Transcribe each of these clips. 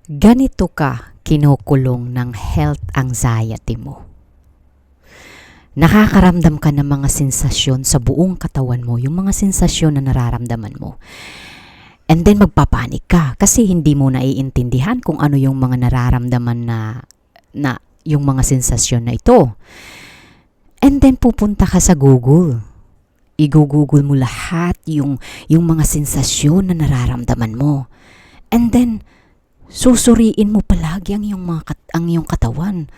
Ganito ka kinukulong ng health anxiety mo. Nakakaramdam ka ng mga sensasyon sa buong katawan mo, yung mga sensasyon na nararamdaman mo. And then magpapanik ka kasi hindi mo naiintindihan kung ano yung mga nararamdaman na yung mga sensasyon na ito. And then pupunta ka sa Google. I-google mo lahat yung mga sensasyon na nararamdaman mo. And then susuriin mo palagi ang iyong katawan.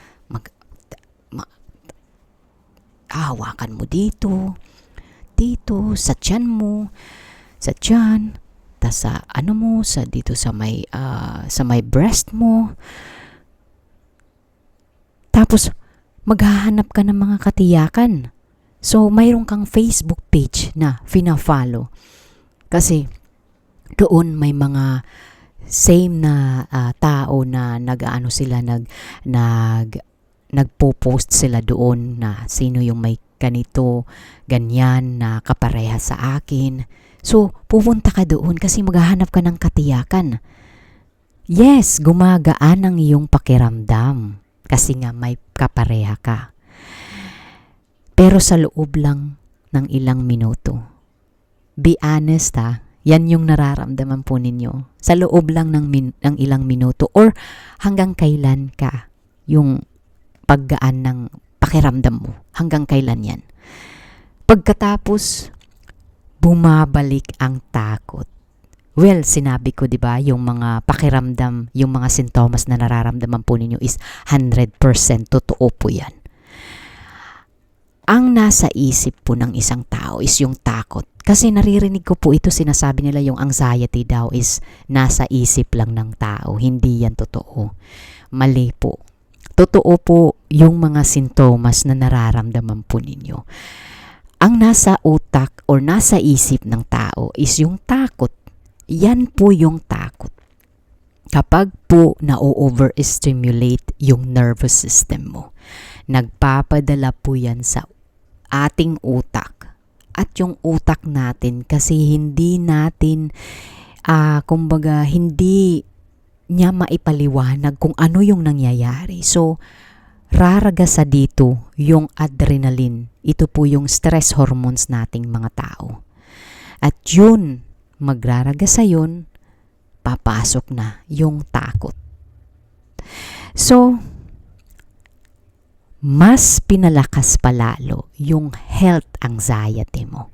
Hawakan mo dito, sa tiyan mo, sa tiyan, sa dito sa may breast mo. Tapos maghahanap ka ng mga katiyakan. So mayroon kang Facebook page na fina-follow. Kasi doon may mga same na tao na nagpo-post sila doon na sino yung may ganito, ganyan na kapareha sa akin. So, pupunta ka doon kasi maghahanap ka ng katiyakan. Yes, gumagaan ang iyong pakiramdam kasi nga may kapareha ka. Pero sa loob lang ng ilang minuto. Be honest yan yung nararamdaman po ninyo. Sa loob lang ng ilang minuto or hanggang kailan ka yung paggaan ng pakiramdam mo. Hanggang kailan yan. Pagkatapos, bumabalik ang takot. Well, sinabi ko, di ba, yung mga pakiramdam, yung mga sintomas na nararamdaman po ninyo is 100% totoo po yan. Ang nasa isip po ng isang tao is yung takot. Kasi naririnig ko po ito, sinasabi nila yung anxiety daw is nasa isip lang ng tao. Hindi yan totoo. Mali po. Totoo po yung mga sintomas na nararamdaman po ninyo. Ang nasa utak or nasa isip ng tao is yung takot. Yan po yung takot. Kapag po na-overstimulate yung nervous system mo, nagpapadala po yan sa ating utak. At yung utak natin kasi hindi natin, hindi niya maipaliwanag kung ano yung nangyayari. So, raragasa dito yung adrenaline. Ito po yung stress hormones nating mga tao. At yun, magraragasa yun, papasok na yung takot. So, mas pinalakas palalo yung health anxiety mo.